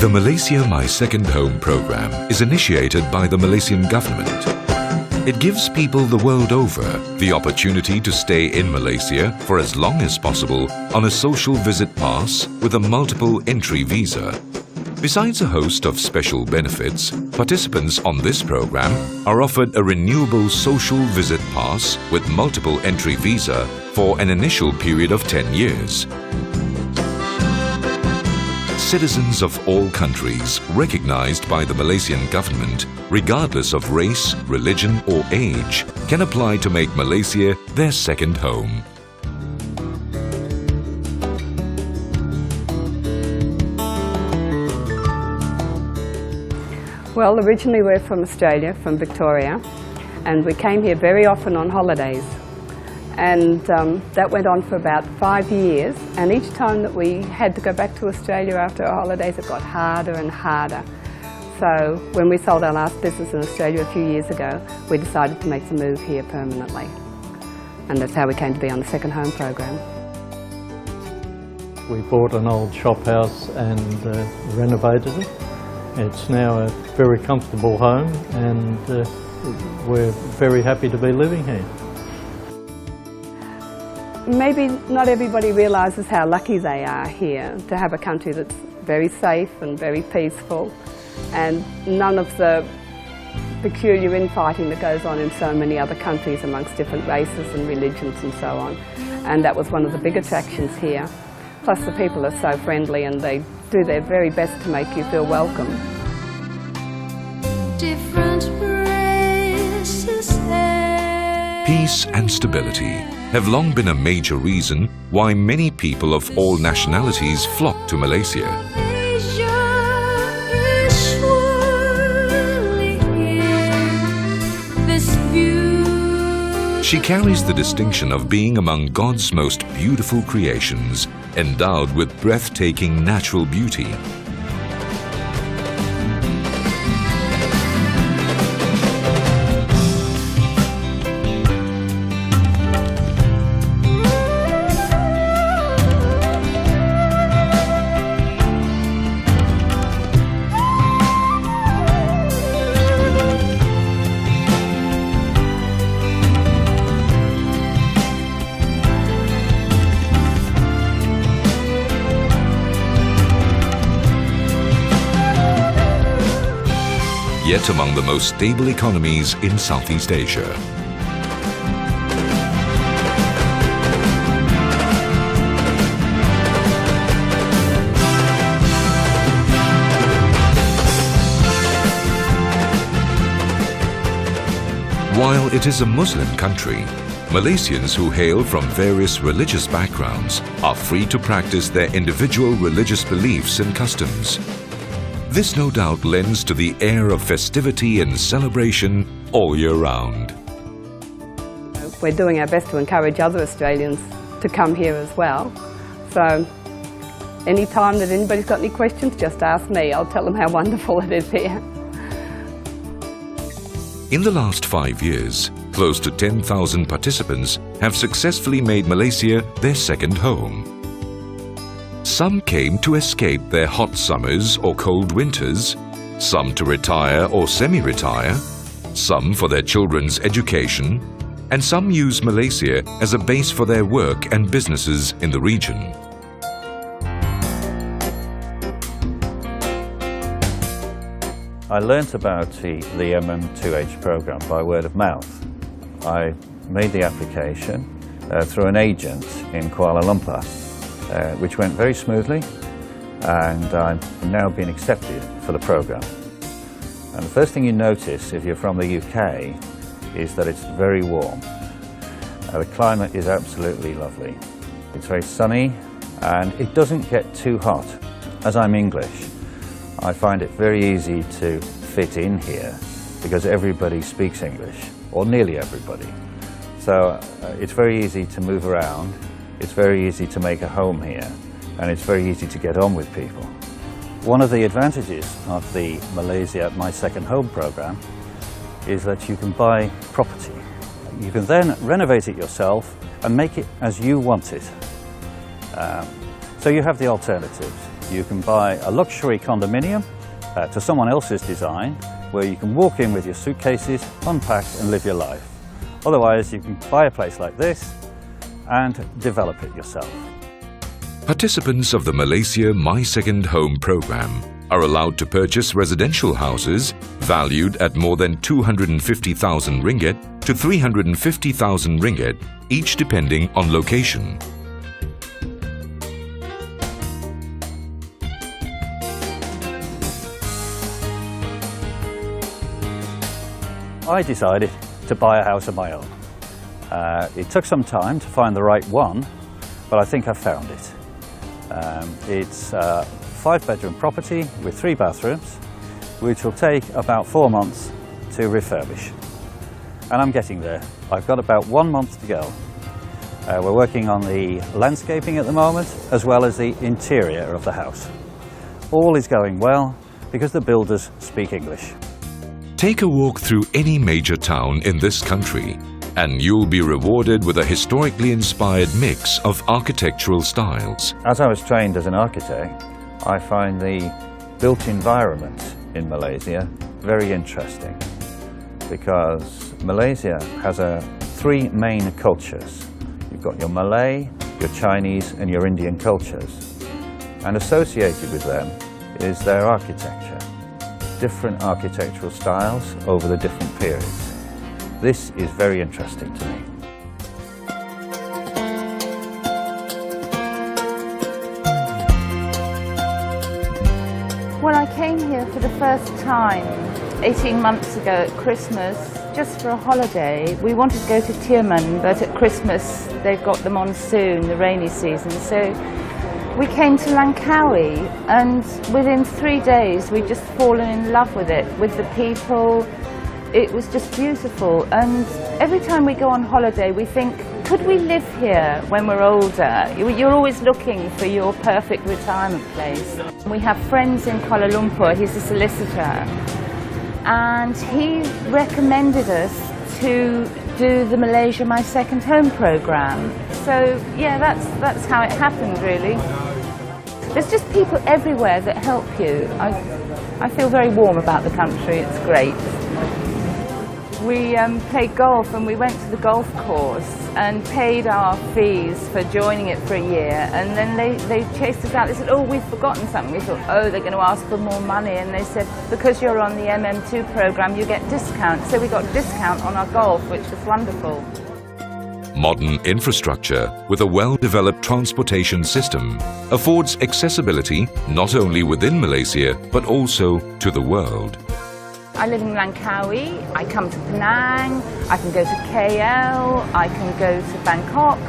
The Malaysia My Second Home program is initiated by the Malaysian government. It gives people the world over the opportunity to stay in Malaysia for as long as possible on a social visit pass with a multiple entry visa. Besides a host of special benefits, participants on this program are offered a renewable social visit pass with multiple entry visa for an initial period of 10 years. Citizens of all countries recognized by the Malaysian government, regardless of race, religion or age, can apply to make Malaysia their second home. Well, originally we're from Australia, from Victoria, and we came here very often on holidays. And that went on for about 5 years, and each time that we had to go back to Australia after our holidays, it got harder and harder. So when we sold our last business in Australia a few years ago, we decided to make the move here permanently. And that's how we came to be on the Second Home program. We bought an old shop house and renovated it. It's now a very comfortable home, and we're very happy to be living here. Maybe not everybody realises how lucky they are here to have a country that's very safe and very peaceful, and none of the peculiar infighting that goes on in so many other countries amongst different races and religions and so on. And that was one of the big attractions here. Plus the people are so friendly and they do their very best to make you feel welcome. Different races. Peace and stability have long been a major reason why many people of all nationalities flock to Malaysia. She carries the distinction of being among God's most beautiful creations, endowed with breathtaking natural beauty. Yet among the most stable economies in Southeast Asia. While it is a Muslim country, Malaysians who hail from various religious backgrounds are free to practice their individual religious beliefs and customs. This no doubt lends to the air of festivity and celebration all year round. We're doing our best to encourage other Australians to come here as well. So any time that anybody's got any questions, just ask me. I'll tell them how wonderful it is here. In the last 5 years, close to 10,000 participants have successfully made Malaysia their second home. Some came to escape their hot summers or cold winters, some to retire or semi-retire, some for their children's education, and some use Malaysia as a base for their work and businesses in the region. I learnt about the MM2H program by word of mouth. I made the application through an agent in Kuala Lumpur, which went very smoothly, and I've now been accepted for the program. And the first thing you notice if you're from the UK is that it's very warm. The climate is absolutely lovely. It's very sunny and it doesn't get too hot. As I'm English, I find it very easy to fit in here because everybody speaks English, or nearly everybody. So it's very easy to move around. It's very easy to make a home here, and it's very easy to get on with people. One of the advantages of the Malaysia My Second Home program is that you can buy property. You can then renovate it yourself and make it as you want it. So you have the alternatives. You can buy a luxury condominium to someone else's design, where you can walk in with your suitcases, unpack and live your life. Otherwise, you can buy a place like this and develop it yourself. Participants of the Malaysia My Second Home program are allowed to purchase residential houses valued at more than 250,000 ringgit to 350,000 ringgit, each depending on location. I decided to buy a house of my own. It took some time to find the right one, but I think I found it. It's a 5-bedroom property with 3 bathrooms, which will take about 4 months to refurbish. And I'm getting there. I've got about 1 month to go. We're working on the landscaping at the moment, as well as the interior of the house. All is going well because the builders speak English. Take a walk through any major town in this country and you'll be rewarded with a historically inspired mix of architectural styles. As I was trained as an architect, I find the built environment in Malaysia very interesting, because Malaysia has 3 main cultures. You've got your Malay, your Chinese and your Indian cultures, and associated with them is their architecture. Different architectural styles over the different periods. This is very interesting to me. When I came here for the first time 18 months ago at Christmas, just for a holiday, we wanted to go to Tioman, but at Christmas they've got the monsoon, the rainy season, so we came to Langkawi, and within 3 days we'd just fallen in love with it, with the people. It was just beautiful, and every time we go on holiday we think, could we live here when we're older? You're always looking for your perfect retirement place. We have friends in Kuala Lumpur. He's a solicitor, and he recommended us to do the Malaysia My Second Home program. So yeah, that's how it happened, really. There's just people everywhere that help you. I feel very warm about the country. It's great. We played golf, and we went to the golf course and paid our fees for joining it for a year, and then they chased us out. They said, oh, we've forgotten something. We thought, oh, they're going to ask for more money, and they said, because you're on the MM2 program you get discount. So we got discount on our golf, which was wonderful. Modern infrastructure with a well-developed transportation system affords accessibility not only within Malaysia but also to the world. I live in Langkawi, I come to Penang, I can go to KL, I can go to Bangkok.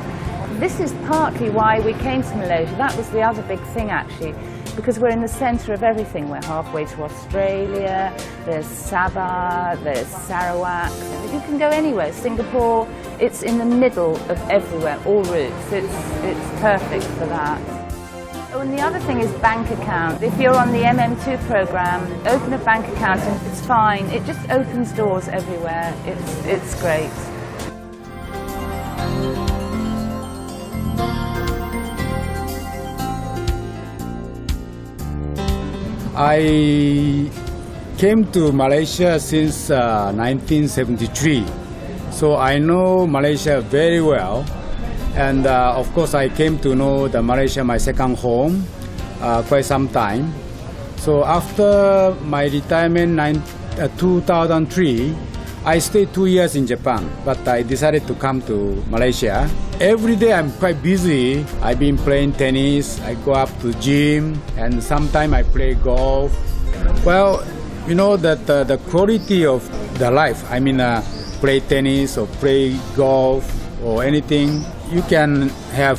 This is partly why we came to Malaysia. That was the other big thing, actually, because we're in the centre of everything. We're halfway to Australia, there's Sabah, there's Sarawak. You can go anywhere. Singapore, it's in the middle of everywhere, all routes. It's perfect for that. Oh, and the other thing is bank account. If you're on the MM2 program, open a bank account and it's fine. It just opens doors everywhere. It's great. I came to Malaysia since 1973, so I know Malaysia very well. And of course, I came to know the Malaysia my second home quite some time. So after my retirement 2003, I stayed 2 years in Japan, but I decided to come to Malaysia. Every day I'm quite busy. I've been playing tennis, I go up to gym, and sometimes I play golf. Well, you know that the quality of the life, I mean play tennis or play golf or anything, you can have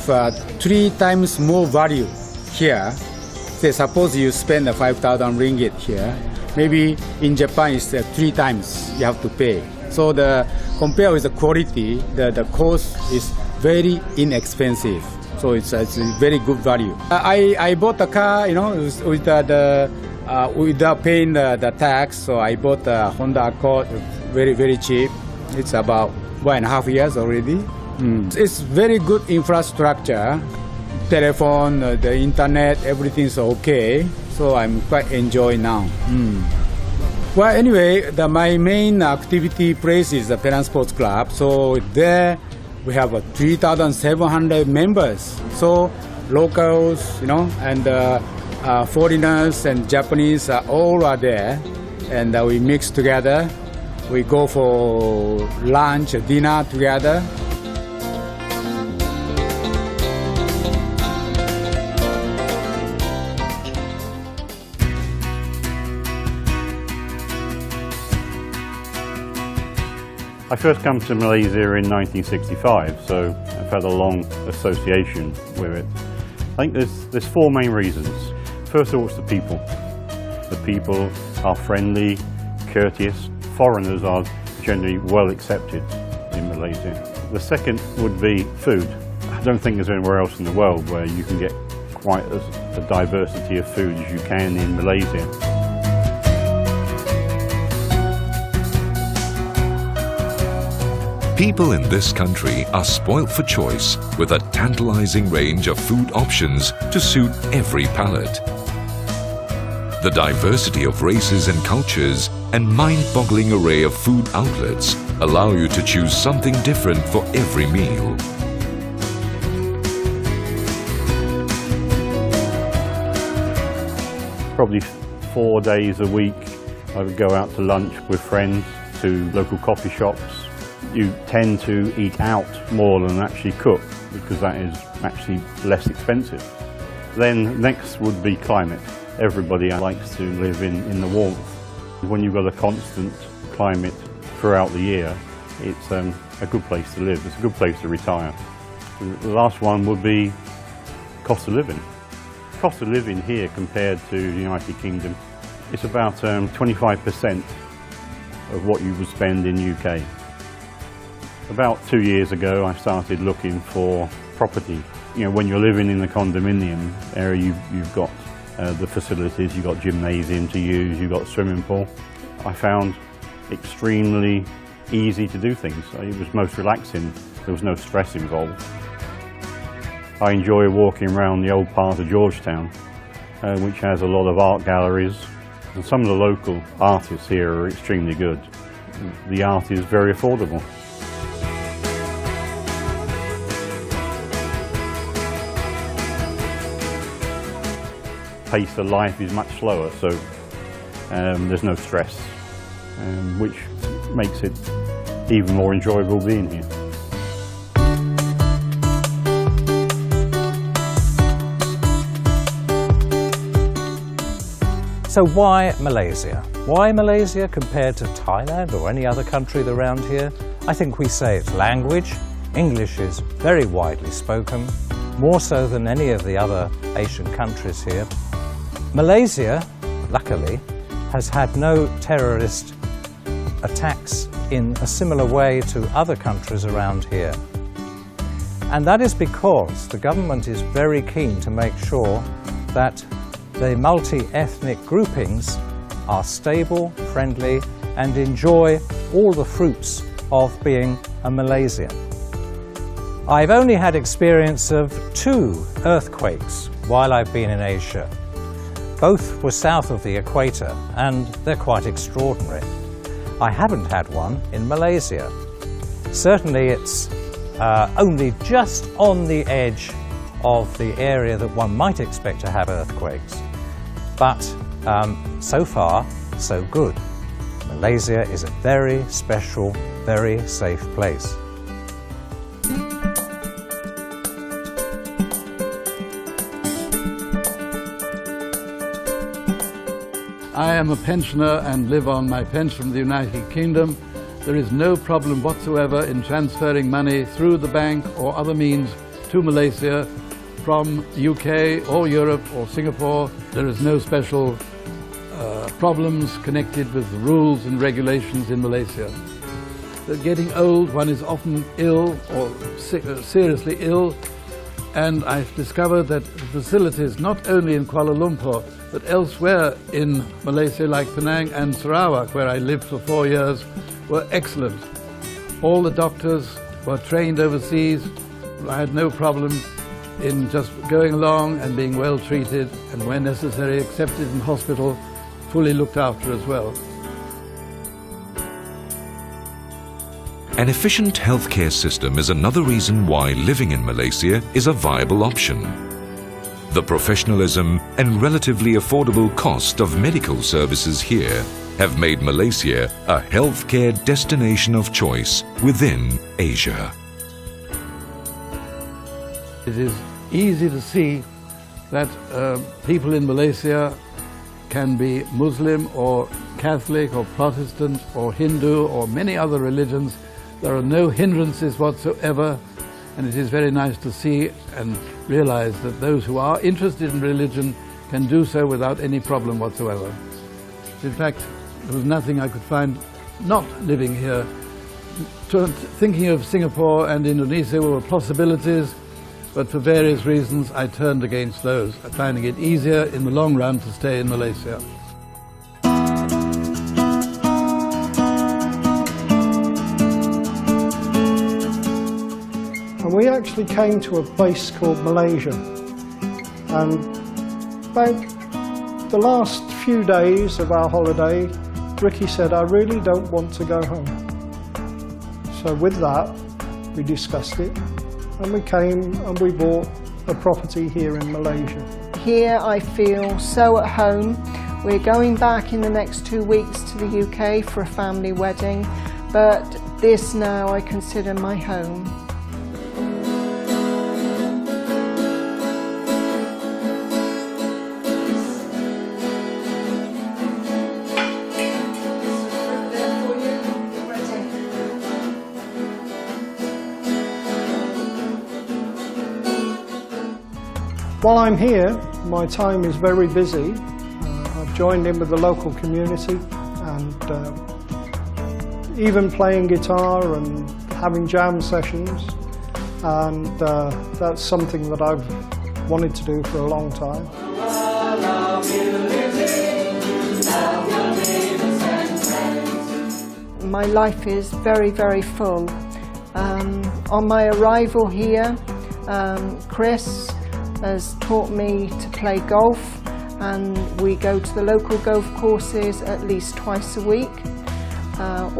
3 times more value here. Say, suppose you spend 5,000 ringgit here, maybe in Japan it's 3 times you have to pay. So compared with the quality, the cost is very inexpensive. So it's a very good value. I bought a car, you know, without paying the tax. So I bought a Honda Accord, very cheap. It's about 1.5 years already. It's very good infrastructure. telephone, the internet, everything's okay. So I'm quite enjoying now. Well, anyway, my main activity place is the Penang Sports Club. So there we have 3,700 members. So locals, you know, and foreigners and Japanese all are there. And we mix together. We go for lunch, dinner together. I first came to Malaysia in 1965, so I've had a long association with it. I think there's four main reasons. First of all, it's the people. The people are friendly, courteous. Foreigners are generally well accepted in Malaysia. The second would be food. I don't think there's anywhere else in the world where you can get quite a diversity of food as you can in Malaysia. People in this country are spoilt for choice with a tantalizing range of food options to suit every palate. The diversity of races and cultures and mind-boggling array of food outlets allow you to choose something different for every meal. Probably 4 days a week I would go out to lunch with friends to local coffee shops. You tend to eat out more than actually cook because that is actually less expensive. Then next would be climate. Everybody likes to live in the warmth. When you've got a constant climate throughout the year, it's a good place to live. It's a good place to retire. The last one would be cost of living. Cost of living here compared to the United Kingdom, it's about 25% of what you would spend in UK. About 2 years ago, I started looking for property. You know, when you're living in the condominium area, you've got the facilities, you've got gymnasium to use, you've got swimming pool. I found extremely easy to do things. It was most relaxing. There was no stress involved. I enjoy walking around the old part of Georgetown, which has a lot of art galleries. And some of the local artists here are extremely good. The art is very affordable. Pace of life is much slower, so there's no stress, which makes it even more enjoyable being here. So why Malaysia? Why Malaysia compared to Thailand or any other country around here? I think we say it's language. English is very widely spoken, more so than any of the other Asian countries here. Malaysia, luckily, has had no terrorist attacks in a similar way to other countries around here. And that is because the government is very keen to make sure that the multi-ethnic groupings are stable, friendly, and enjoy all the fruits of being a Malaysian. I've only had experience of 2 earthquakes while I've been in Asia. Both were south of the equator, and they're quite extraordinary. I haven't had one in Malaysia. Certainly it's only just on the edge of the area that one might expect to have earthquakes. But so far, so good. Malaysia is a very special, very safe place. I am a pensioner and live on my pension from the United Kingdom. There is no problem whatsoever in transferring money through the bank or other means to Malaysia from UK or Europe or Singapore. There is no special problems connected with the rules and regulations in Malaysia. Getting old, one is often ill or seriously ill, and I've discovered that the facilities not only in Kuala Lumpur but elsewhere in Malaysia, like Penang and Sarawak, where I lived for 4 years, were excellent. All the doctors were trained overseas. I had no problem in just going along and being well treated, and when necessary accepted in hospital, fully looked after as well. An efficient healthcare system is another reason why living in Malaysia is a viable option. The professionalism and relatively affordable cost of medical services here have made Malaysia a healthcare destination of choice within Asia. It is easy to see that people in Malaysia can be Muslim or Catholic or Protestant or Hindu or many other religions. There are no hindrances whatsoever, and it is very nice to see and realize that those who are interested in religion can do so without any problem whatsoever. In fact, there was nothing I could find not living here. Thinking of Singapore and Indonesia were possibilities, but for various reasons I turned against those, finding it easier in the long run to stay in Malaysia. And we actually came to a place called Malaysia, and about the last few days of our holiday, Ricky said, "I really don't want to go home." So with that, we discussed it, and we came and we bought a property here in Malaysia. Here I feel so at home. We're going back in the next 2 weeks to the UK for a family wedding, but this now I consider my home. While I'm here, my time is very busy. I've joined in with the local community and even playing guitar and having jam sessions, and that's something that I've wanted to do for a long time. My life is very, very full. On my arrival here, Chris has taught me to play golf, and we go to the local golf courses at least twice a week.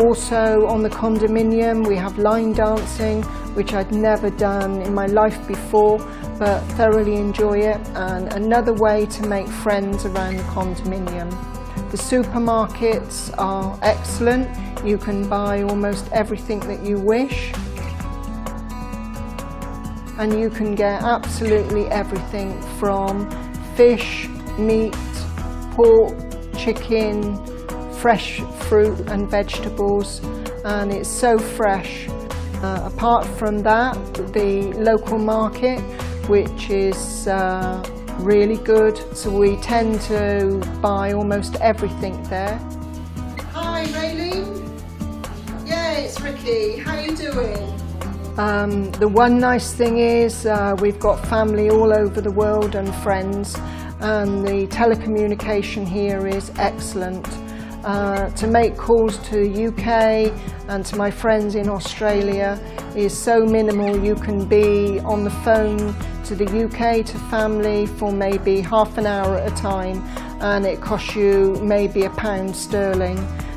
Also on the condominium we have line dancing, which I'd never done in my life before, but thoroughly enjoy it, and another way to make friends around the condominium. The supermarkets are excellent. You can buy almost everything that you wish, and you can get absolutely everything from fish, meat, pork, chicken, fresh fruit and vegetables, and it's so fresh. Apart from that, the local market, which is really good, so we tend to buy almost everything there. Hi Raylene. Yeah, it's Ricky. How you doing? The one nice thing is we've got family all over the world and friends, and the telecommunication here is excellent. To make calls to UK and to my friends in Australia is so minimal. You can be on the phone to the UK to family for maybe half an hour at a time, and it costs you maybe £1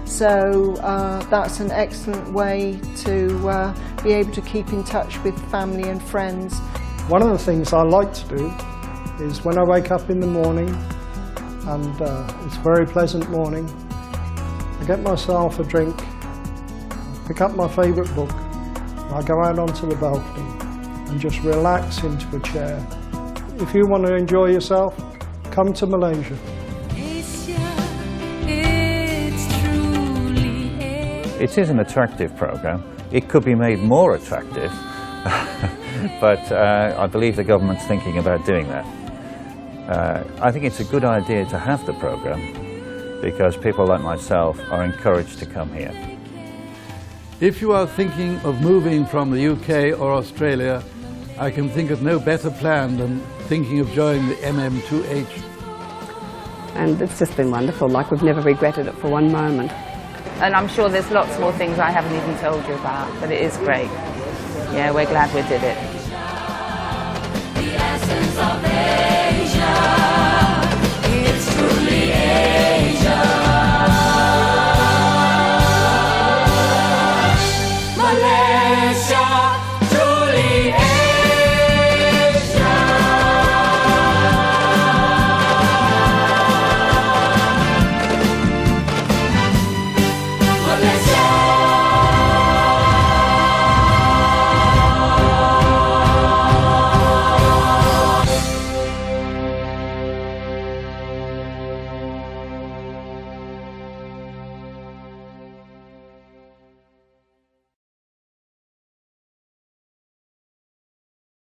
So that's an excellent way to be able to keep in touch with family and friends. One of the things I like to do is when I wake up in the morning, and it's a very pleasant morning, I get myself a drink, pick up my favourite book, and I go out onto the balcony and just relax into a chair. If you want to enjoy yourself, come to Malaysia. It is an attractive program. It could be made more attractive, but I believe the government's thinking about doing that. I think it's a good idea to have the program because people like myself are encouraged to come here. If you are thinking of moving from the UK or Australia, I can think of no better plan than thinking of joining the MM2H. And it's just been wonderful, like we've never regretted it for one moment. And I'm sure there's lots more things I haven't even told you about, but it is great. Yeah, we're glad we did it. are there.